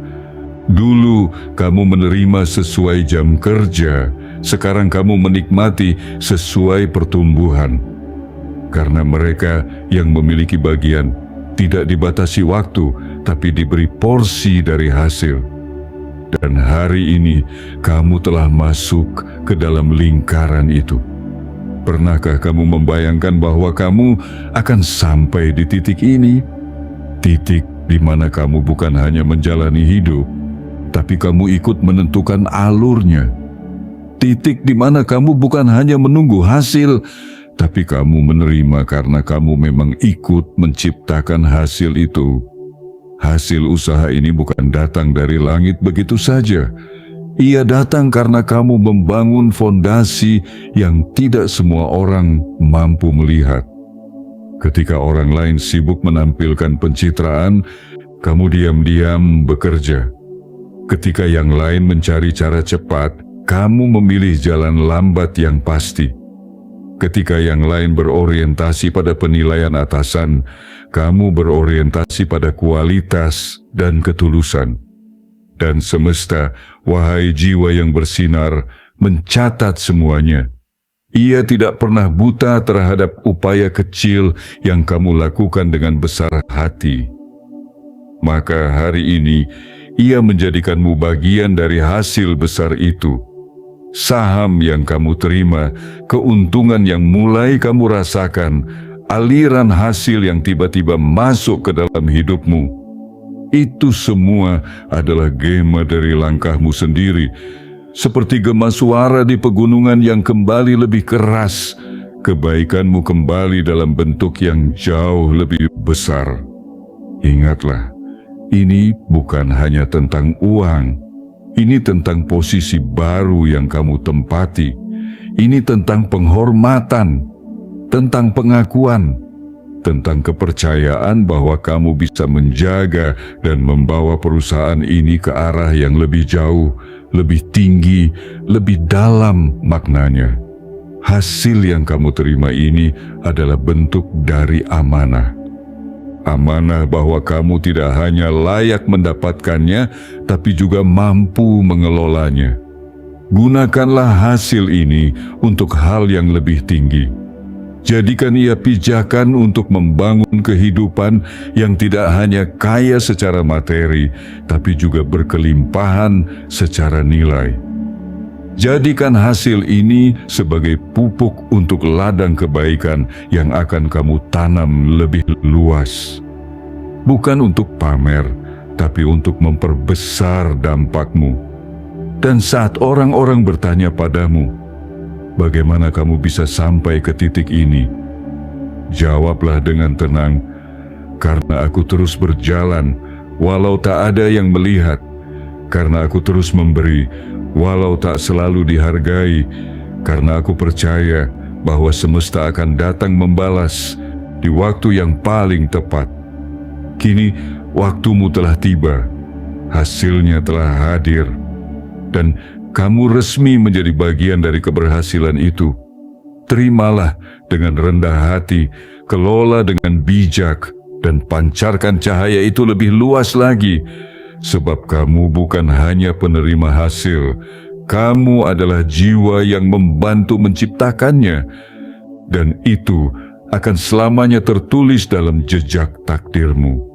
S1: Dulu kamu menerima sesuai jam kerja, sekarang kamu menikmati sesuai pertumbuhan. Karena mereka yang memiliki bagian tidak dibatasi waktu, tapi diberi porsi dari hasil. Dan hari ini kamu telah masuk ke dalam lingkaran itu. Pernahkah kamu membayangkan bahwa kamu akan sampai di titik ini? Titik di mana kamu bukan hanya menjalani hidup, tapi kamu ikut menentukan alurnya. Titik di mana kamu bukan hanya menunggu hasil, tapi kamu menerima karena kamu memang ikut menciptakan hasil itu. Hasil usaha ini bukan datang dari langit begitu saja. Ia datang karena kamu membangun fondasi yang tidak semua orang mampu melihat. Ketika orang lain sibuk menampilkan pencitraan, kamu diam-diam bekerja. Ketika yang lain mencari cara cepat, kamu memilih jalan lambat yang pasti. Ketika yang lain berorientasi pada penilaian atasan, kamu berorientasi pada kualitas dan ketulusan. Dan semesta, wahai jiwa yang bersinar, mencatat semuanya. Ia tidak pernah buta terhadap upaya kecil yang kamu lakukan dengan besar hati. Maka hari ini, ia menjadikanmu bagian dari hasil besar itu. Saham yang kamu terima, keuntungan yang mulai kamu rasakan, aliran hasil yang tiba-tiba masuk ke dalam hidupmu. Itu semua adalah gema dari langkahmu sendiri, seperti gema suara di pegunungan yang kembali lebih keras. Kebaikanmu kembali dalam bentuk yang jauh lebih besar. Ingatlah, ini bukan hanya tentang uang. Ini tentang posisi baru yang kamu tempati. Ini tentang penghormatan, tentang pengakuan, tentang kepercayaan bahwa kamu bisa menjaga dan membawa perusahaan ini ke arah yang lebih jauh, lebih tinggi, lebih dalam maknanya. Hasil yang kamu terima ini adalah bentuk dari amanah. Amanah bahwa kamu tidak hanya layak mendapatkannya, tapi juga mampu mengelolanya. Gunakanlah hasil ini untuk hal yang lebih tinggi. Jadikan ia pijakan untuk membangun kehidupan yang tidak hanya kaya secara materi, tapi juga berkelimpahan secara nilai. Jadikan hasil ini sebagai pupuk untuk ladang kebaikan yang akan kamu tanam lebih luas. Bukan untuk pamer, tapi untuk memperbesar dampakmu. Dan saat orang-orang bertanya padamu, bagaimana kamu bisa sampai ke titik ini? Jawablah dengan tenang, karena aku terus berjalan, walau tak ada yang melihat. Karena aku terus memberi, walau tak selalu dihargai. Karena aku percaya bahwa semesta akan datang membalas di waktu yang paling tepat. Kini waktumu telah tiba, hasilnya telah hadir. dan kamu resmi menjadi bagian dari keberhasilan itu. Terimalah dengan rendah hati, kelola dengan bijak, dan pancarkan cahaya itu lebih luas lagi, sebab kamu bukan hanya penerima hasil, kamu adalah jiwa yang membantu menciptakannya, dan itu akan selamanya tertulis dalam jejak takdirmu.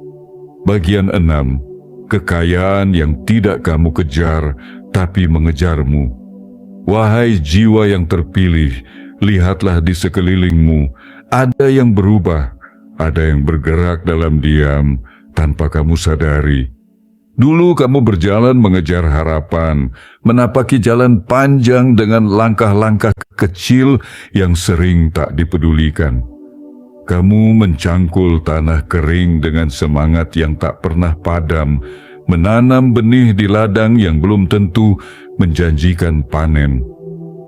S1: Bagian 6. Kekayaan yang tidak kamu kejar, tapi mengejarmu. Wahai jiwa yang terpilih, lihatlah di sekelilingmu, ada yang berubah, ada yang bergerak dalam diam tanpa kamu sadari. Dulu kamu berjalan mengejar harapan, menapaki jalan panjang dengan langkah-langkah kecil yang sering tak dipedulikan. Kamu mencangkul tanah kering dengan semangat yang tak pernah padam, menanam benih di ladang yang belum tentu menjanjikan panen.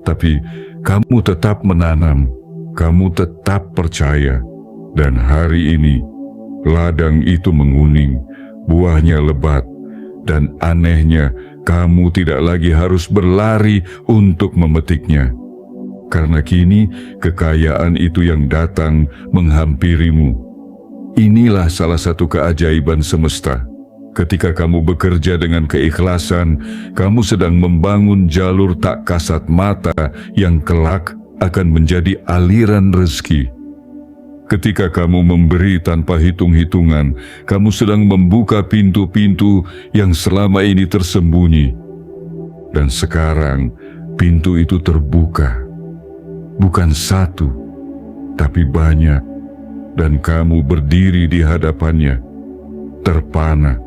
S1: Tapi kamu tetap menanam, kamu tetap percaya, dan hari ini ladang itu menguning, buahnya lebat, dan anehnya kamu tidak lagi harus berlari untuk memetiknya. Karena kini kekayaan itu yang datang menghampirimu. Inilah salah satu keajaiban semesta. Ketika kamu bekerja dengan keikhlasan, kamu sedang membangun jalur tak kasat mata yang kelak akan menjadi aliran rezeki. Ketika kamu memberi tanpa hitung-hitungan, kamu sedang membuka pintu-pintu yang selama ini tersembunyi. Dan sekarang pintu itu terbuka. Bukan satu, tapi banyak, dan kamu berdiri di hadapannya, terpana,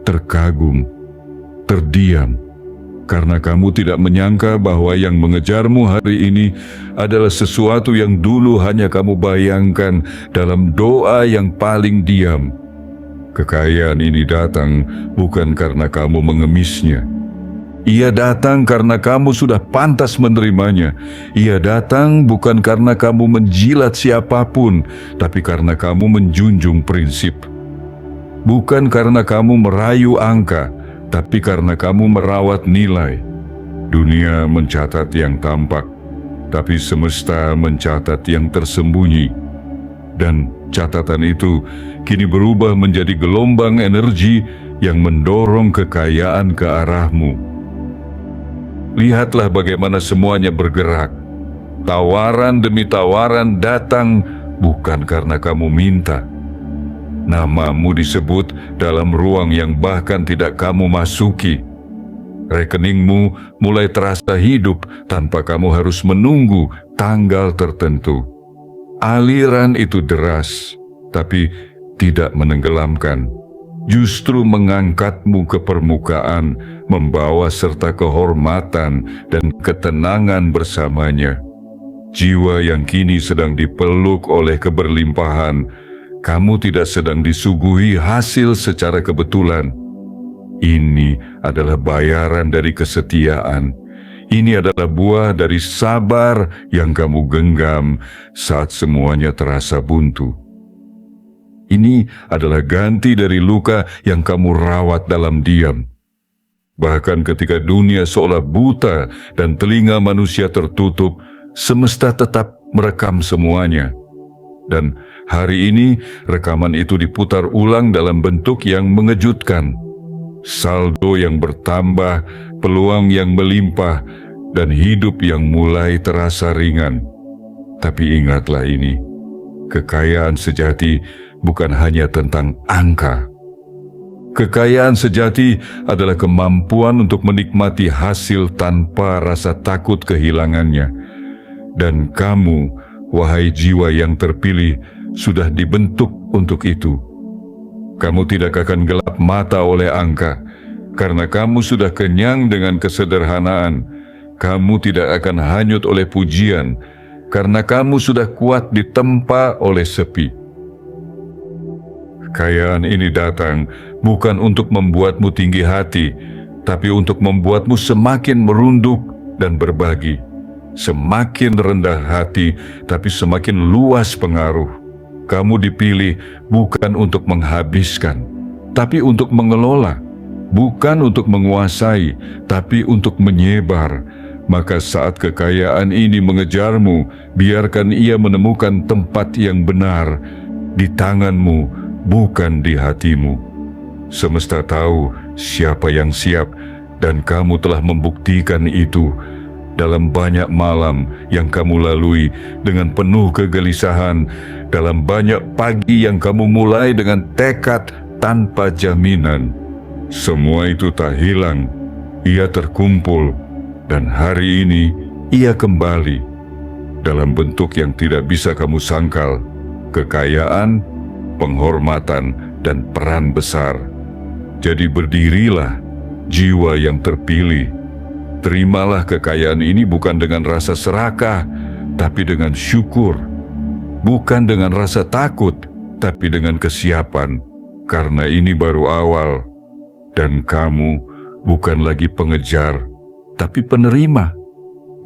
S1: terkagum, terdiam, karena kamu tidak menyangka bahwa yang mengejarmu hari ini adalah sesuatu yang dulu hanya kamu bayangkan dalam doa yang paling diam. Kekayaan ini datang bukan karena kamu mengemisnya. Ia datang karena kamu sudah pantas menerimanya. Ia datang bukan karena kamu menjilat siapapun, tapi karena kamu menjunjung prinsip. Bukan karena kamu merayu angka, tapi karena kamu merawat nilai. Dunia mencatat yang tampak, tapi semesta mencatat yang tersembunyi. Dan catatan itu kini berubah menjadi gelombang energi yang mendorong kekayaan ke arahmu. Lihatlah bagaimana semuanya bergerak. Tawaran demi tawaran datang bukan karena kamu minta. Namamu disebut dalam ruang yang bahkan tidak kamu masuki. Rekeningmu mulai terasa hidup tanpa kamu harus menunggu tanggal tertentu. Aliran itu deras, tapi tidak menenggelamkan. Justru mengangkatmu ke permukaan, membawa serta kehormatan dan ketenangan bersamanya. Jiwa yang kini sedang dipeluk oleh keberlimpahan, kamu tidak sedang disuguhi hasil secara kebetulan. Ini adalah bayaran dari kesetiaan. Ini adalah buah dari sabar yang kamu genggam saat semuanya terasa buntu. Ini adalah ganti dari luka yang kamu rawat dalam diam. Bahkan ketika dunia seolah buta dan telinga manusia tertutup, semesta tetap merekam semuanya. Dan hari ini rekaman itu diputar ulang dalam bentuk yang mengejutkan. Saldo yang bertambah, peluang yang melimpah, dan hidup yang mulai terasa ringan. Tapi ingatlah ini, kekayaan sejati bukan hanya tentang angka. Kekayaan sejati adalah kemampuan untuk menikmati hasil tanpa rasa takut kehilangannya. Dan kamu, wahai jiwa yang terpilih, sudah dibentuk untuk itu. Kamu tidak akan gelap mata oleh angka, karena kamu sudah kenyang dengan kesederhanaan. Kamu tidak akan hanyut oleh pujian, karena kamu sudah kuat ditempa oleh sepi. Kekayaan ini datang bukan untuk membuatmu tinggi hati, tapi untuk membuatmu semakin merunduk dan berbagi. Semakin rendah hati, tapi semakin luas pengaruh. Kamu dipilih bukan untuk menghabiskan, tapi untuk mengelola. bukan untuk menguasai, tapi untuk menyebar. Maka saat kekayaan ini mengejarmu, biarkan ia menemukan tempat yang benar di tanganmu, bukan di hatimu. Semesta tahu siapa yang siap, dan kamu telah membuktikan itu dalam banyak malam yang kamu lalui dengan penuh kegelisahan, dalam banyak pagi yang kamu mulai dengan tekad tanpa jaminan. Semua itu tak hilang, ia terkumpul, dan hari ini ia kembali dalam bentuk yang tidak bisa kamu sangkal: kekayaan, penghormatan, dan peran besar. Jadi berdirilah, jiwa yang terpilih. Terimalah kekayaan ini bukan dengan rasa serakah, tapi dengan syukur. Bukan dengan rasa takut, tapi dengan kesiapan. Karena ini baru awal. Dan kamu bukan lagi pengejar, tapi penerima.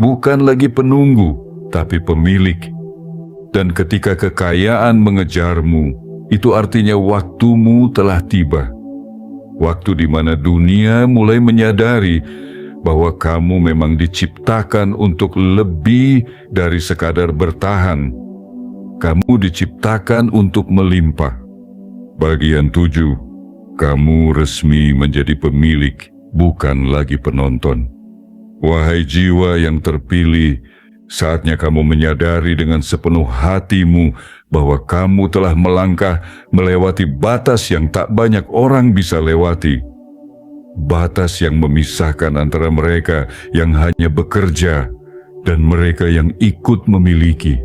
S1: Bukan lagi penunggu, tapi pemilik. Dan ketika kekayaan mengejarmu, itu artinya waktumu telah tiba. Waktu di mana dunia mulai menyadari bahwa kamu memang diciptakan untuk lebih dari sekadar bertahan. Kamu diciptakan untuk melimpah. Bagian 7, kamu resmi menjadi pemilik, bukan lagi penonton. Wahai jiwa yang terpilih, saatnya kamu menyadari dengan sepenuh hatimu bahwa kamu telah melangkah melewati batas yang tak banyak orang bisa lewati. Batas yang memisahkan antara mereka yang hanya bekerja dan mereka yang ikut memiliki.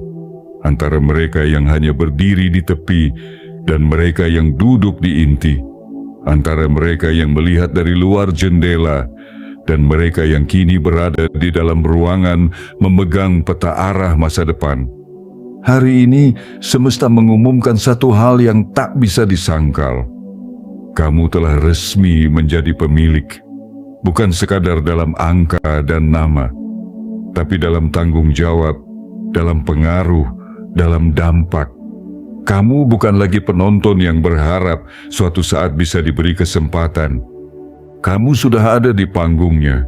S1: Antara mereka yang hanya berdiri di tepi dan mereka yang duduk di inti. Antara mereka yang melihat dari luar jendela dan mereka yang kini berada di dalam ruangan memegang peta arah masa depan. Hari ini semesta mengumumkan satu hal yang tak bisa disangkal. Kamu telah resmi menjadi pemilik, bukan sekadar dalam angka dan nama, tapi dalam tanggung jawab, dalam pengaruh, dalam dampak. Kamu bukan lagi penonton yang berharap suatu saat bisa diberi kesempatan. Kamu sudah ada di panggungnya,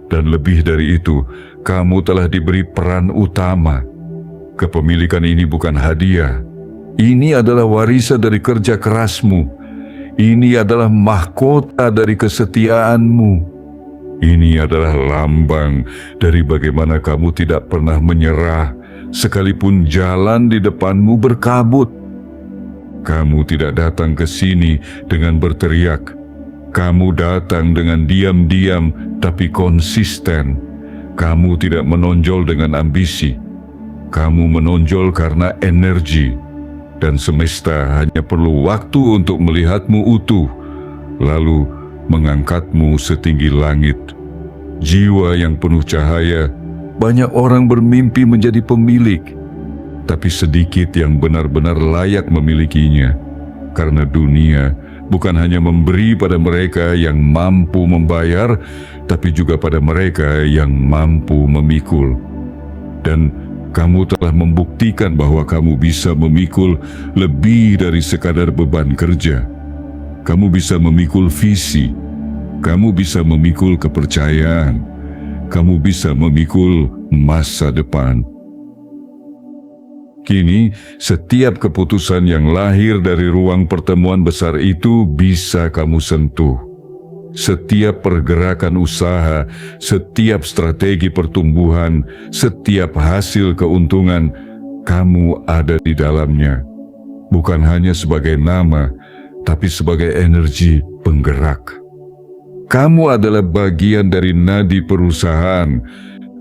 S1: dan lebih dari itu, kamu telah diberi peran utama. Kepemilikan ini bukan hadiah. Ini adalah warisan dari kerja kerasmu. Ini adalah mahkota dari kesetiaanmu. Ini adalah lambang dari bagaimana kamu tidak pernah menyerah, sekalipun jalan di depanmu berkabut. Kamu tidak datang ke sini dengan berteriak. Kamu datang dengan diam-diam tapi konsisten. Kamu tidak menonjol dengan ambisi. Kamu menonjol karena energi. Dan semesta hanya perlu waktu untuk melihatmu utuh, lalu mengangkatmu setinggi langit. Jiwa yang penuh cahaya, banyak orang bermimpi menjadi pemilik, tapi sedikit yang benar-benar layak memilikinya. Karena dunia bukan hanya memberi pada mereka yang mampu membayar, tapi juga pada mereka yang mampu memikul. Dan kamu telah membuktikan bahwa kamu bisa memikul lebih dari sekadar beban kerja. Kamu bisa memikul visi. Kamu bisa memikul kepercayaan. Kamu bisa memikul masa depan. Kini, setiap keputusan yang lahir dari ruang pertemuan besar itu bisa kamu sentuh. Setiap pergerakan usaha, setiap strategi pertumbuhan, setiap hasil keuntungan, kamu ada di dalamnya. Bukan hanya sebagai nama, tapi sebagai energi penggerak. Kamu adalah bagian dari nadi perusahaan.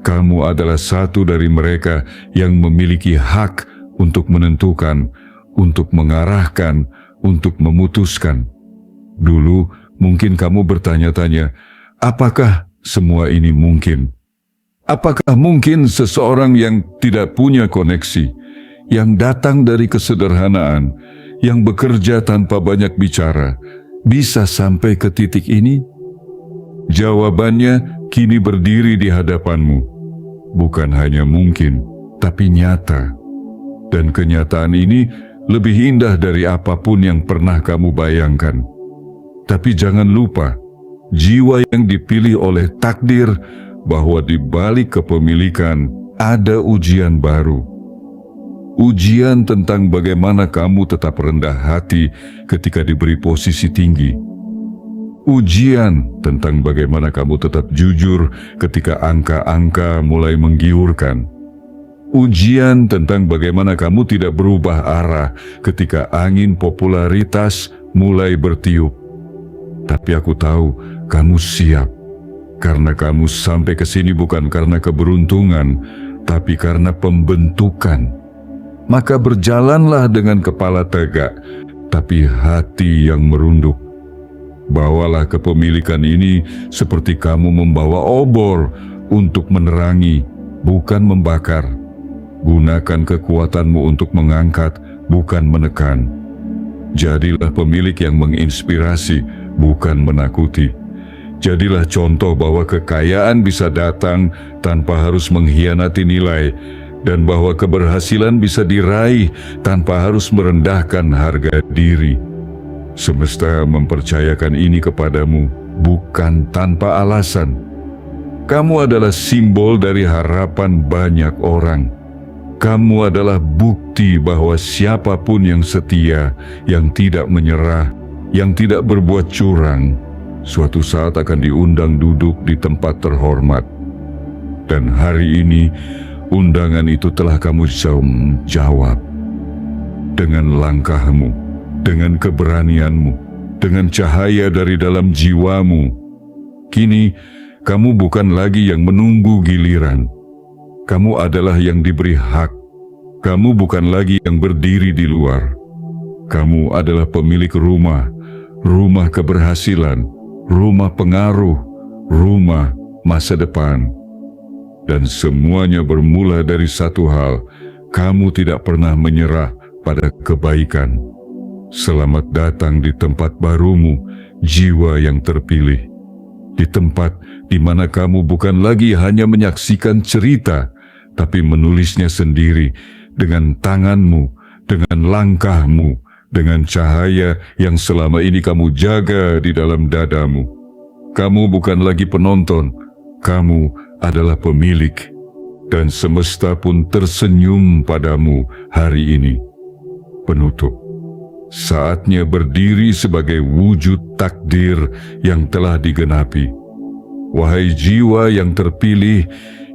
S1: Kamu adalah satu dari mereka yang memiliki hak untuk menentukan, untuk mengarahkan, untuk memutuskan. Dulu, mungkin kamu bertanya-tanya, apakah semua ini mungkin? Apakah mungkin seseorang yang tidak punya koneksi, yang datang dari kesederhanaan, yang bekerja tanpa banyak bicara, bisa sampai ke titik ini? Jawabannya kini berdiri di hadapanmu. Bukan hanya mungkin, tapi nyata. Dan kenyataan ini lebih indah dari apapun yang pernah kamu bayangkan. Tapi jangan lupa, jiwa yang dipilih oleh takdir, bahwa di balik kepemilikan ada ujian baru. Ujian tentang bagaimana kamu tetap rendah hati ketika diberi posisi tinggi. Ujian tentang bagaimana kamu tetap jujur ketika angka-angka mulai menggiurkan. Ujian tentang bagaimana kamu tidak berubah arah ketika angin popularitas mulai bertiup. Tapi aku tahu kamu siap, karena kamu sampai ke sini bukan karena keberuntungan, tapi karena pembentukan. Maka berjalanlah dengan kepala tegak, tapi hati yang merunduk. Bawalah kepemilikan ini seperti kamu membawa obor untuk menerangi, bukan membakar. Gunakan kekuatanmu untuk mengangkat, bukan menekan. Jadilah pemilik yang menginspirasi, bukan menakuti. Jadilah contoh bahwa kekayaan bisa datang tanpa harus mengkhianati nilai, dan bahwa keberhasilan bisa diraih tanpa harus merendahkan harga diri. Semesta mempercayakan ini kepadamu bukan tanpa alasan. Kamu adalah simbol dari harapan banyak orang. Kamu adalah bukti bahwa siapapun yang setia, yang tidak menyerah, yang tidak berbuat curang, suatu saat akan diundang duduk di tempat terhormat. Dan hari ini, undangan itu telah kamu jawab. Dengan langkahmu, dengan keberanianmu, dengan cahaya dari dalam jiwamu. Kini, kamu bukan lagi yang menunggu giliran. Kamu adalah yang diberi hak. Kamu bukan lagi yang berdiri di luar. Kamu adalah pemilik rumah, rumah keberhasilan, rumah pengaruh, rumah masa depan. Dan semuanya bermula dari satu hal, kamu tidak pernah menyerah pada kebaikan. Selamat datang di tempat barumu, jiwa yang terpilih. Di tempat di mana kamu bukan lagi hanya menyaksikan cerita, tapi menulisnya sendiri dengan tanganmu, dengan langkahmu, dengan cahaya yang selama ini kamu jaga di dalam dadamu. Kamu bukan lagi penonton, kamu adalah pemilik. Dan semesta pun tersenyum padamu hari ini. Penutup. Saatnya berdiri sebagai wujud takdir yang telah digenapi. Wahai jiwa yang terpilih,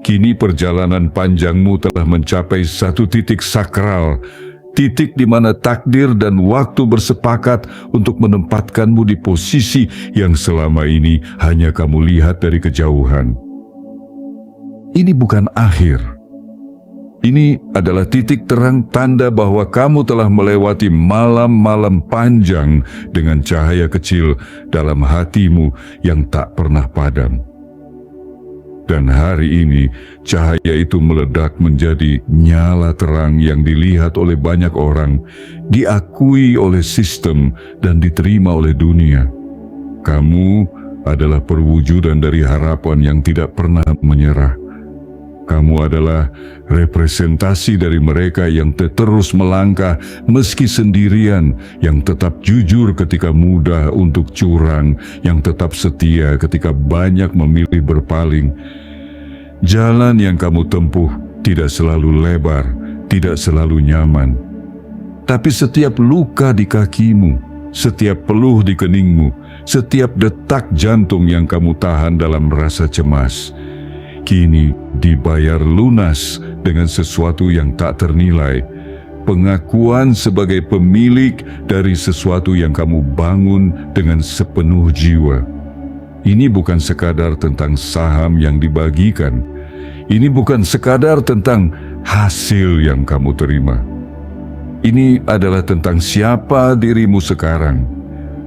S1: kini perjalanan panjangmu telah mencapai satu titik sakral, titik di mana takdir dan waktu bersepakat untuk menempatkanmu di posisi yang selama ini hanya kamu lihat dari kejauhan. Ini bukan akhir. Ini adalah titik terang tanda bahwa kamu telah melewati malam-malam panjang dengan cahaya kecil dalam hatimu yang tak pernah padam. Dan hari ini, cahaya itu meledak menjadi nyala terang yang dilihat oleh banyak orang, diakui oleh sistem, dan diterima oleh dunia. Kamu adalah perwujudan dari harapan yang tidak pernah menyerah. Kamu adalah representasi dari mereka yang terus melangkah meski sendirian, yang tetap jujur ketika mudah untuk curang, yang tetap setia ketika banyak memilih berpaling. Jalan yang kamu tempuh tidak selalu lebar, tidak selalu nyaman. Tapi setiap luka di kakimu, setiap peluh di keningmu, setiap detak jantung yang kamu tahan dalam rasa cemas, kini dibayar lunas dengan sesuatu yang tak ternilai, pengakuan sebagai pemilik dari sesuatu yang kamu bangun dengan sepenuh jiwa. Ini bukan sekadar tentang saham yang dibagikan, ini bukan sekadar tentang hasil yang kamu terima. Ini adalah tentang siapa dirimu sekarang,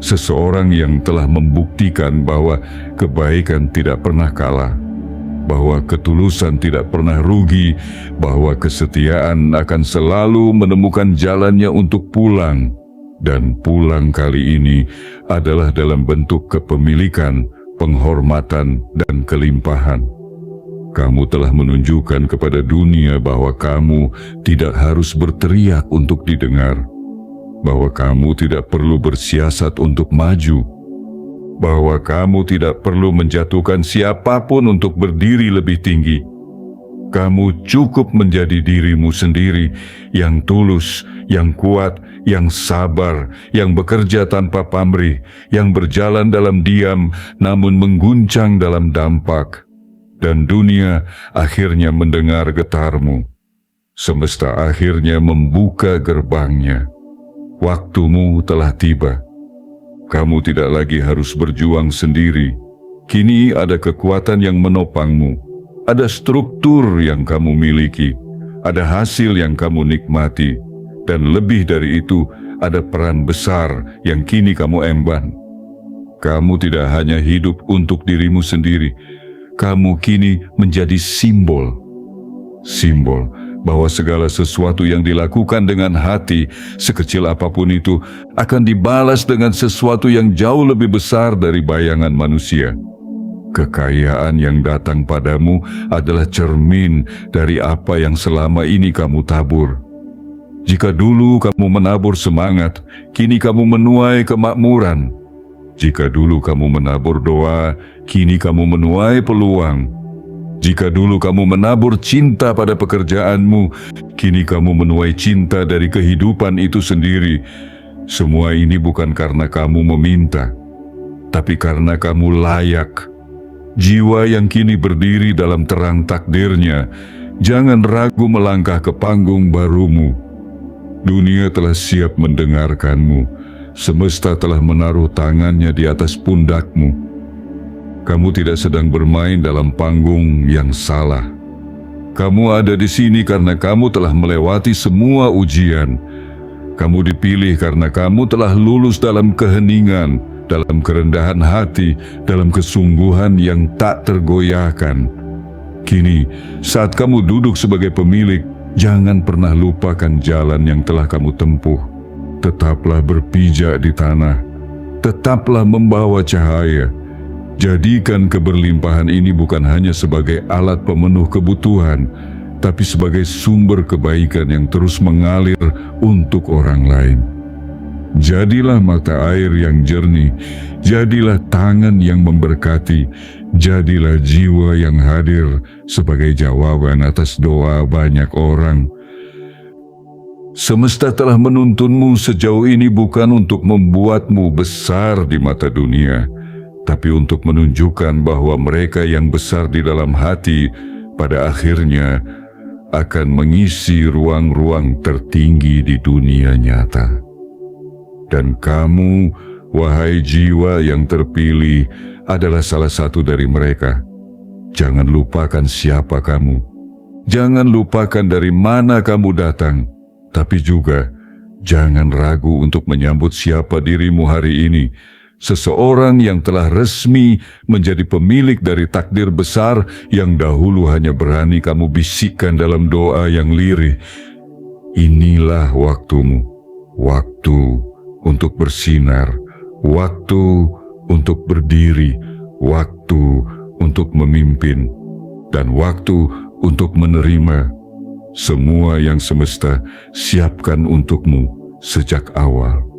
S1: seseorang yang telah membuktikan bahwa kebaikan tidak pernah kalah, bahwa ketulusan tidak pernah rugi, bahwa kesetiaan akan selalu menemukan jalannya untuk pulang. Dan pulang kali ini adalah dalam bentuk kepemilikan, penghormatan, dan kelimpahan. Kamu telah menunjukkan kepada dunia bahwa kamu tidak harus berteriak untuk didengar, bahwa kamu tidak perlu bersiasat untuk maju. bahwa kamu tidak perlu menjatuhkan siapapun untuk berdiri lebih tinggi. Kamu cukup menjadi dirimu sendiri yang tulus, yang kuat, yang sabar, yang bekerja tanpa pamrih, yang berjalan dalam diam namun mengguncang dalam dampak. Dan dunia akhirnya mendengar getarmu. Semesta akhirnya membuka gerbangnya. Waktumu telah tiba. Kamu tidak lagi harus berjuang sendiri. Kini ada kekuatan yang menopangmu. Ada struktur yang kamu miliki. Ada hasil yang kamu nikmati. Dan lebih dari itu, ada peran besar yang kini kamu emban. Kamu tidak hanya hidup untuk dirimu sendiri. Kamu kini menjadi simbol. Simbol bahwa segala sesuatu yang dilakukan dengan hati, sekecil apapun itu, akan dibalas dengan sesuatu yang jauh lebih besar dari bayangan manusia. Kekayaan yang datang padamu adalah cermin dari apa yang selama ini kamu tabur. Jika dulu kamu menabur semangat, kini kamu menuai kemakmuran. Jika dulu kamu menabur doa, kini kamu menuai peluang. Jika dulu kamu menabur cinta pada pekerjaanmu, kini kamu menuai cinta dari kehidupan itu sendiri. Semua ini bukan karena kamu meminta, tapi karena kamu layak. Jiwa yang kini berdiri dalam terang takdirnya, jangan ragu melangkah ke panggung barumu. Dunia telah siap mendengarkanmu. Semesta telah menaruh tangannya di atas pundakmu. Kamu tidak sedang bermain dalam panggung yang salah. Kamu ada di sini karena kamu telah melewati semua ujian. Kamu dipilih karena kamu telah lulus dalam keheningan, dalam kerendahan hati, dalam kesungguhan yang tak tergoyahkan. Kini, saat kamu duduk sebagai pemilik, jangan pernah lupakan jalan yang telah kamu tempuh. Tetaplah berpijak di tanah. Tetaplah membawa cahaya. Jadikan keberlimpahan ini bukan hanya sebagai alat pemenuh kebutuhan, tapi sebagai sumber kebaikan yang terus mengalir untuk orang lain. Jadilah mata air yang jernih, jadilah tangan yang memberkati, jadilah jiwa yang hadir sebagai jawaban atas doa banyak orang. Semesta telah menuntunmu sejauh ini bukan untuk membuatmu besar di mata dunia, tapi untuk menunjukkan bahwa mereka yang besar di dalam hati pada akhirnya akan mengisi ruang-ruang tertinggi di dunia nyata. Dan kamu, wahai jiwa yang terpilih, adalah salah satu dari mereka. Jangan lupakan siapa kamu. Jangan lupakan dari mana kamu datang, tapi juga jangan ragu untuk menyambut siapa dirimu hari ini. Seseorang yang telah resmi menjadi pemilik dari takdir besar yang dahulu hanya berani kamu bisikkan dalam doa yang lirih. Inilah waktumu, waktu untuk bersinar, waktu untuk berdiri, waktu untuk memimpin, dan waktu untuk menerima semua yang semesta siapkan untukmu sejak awal.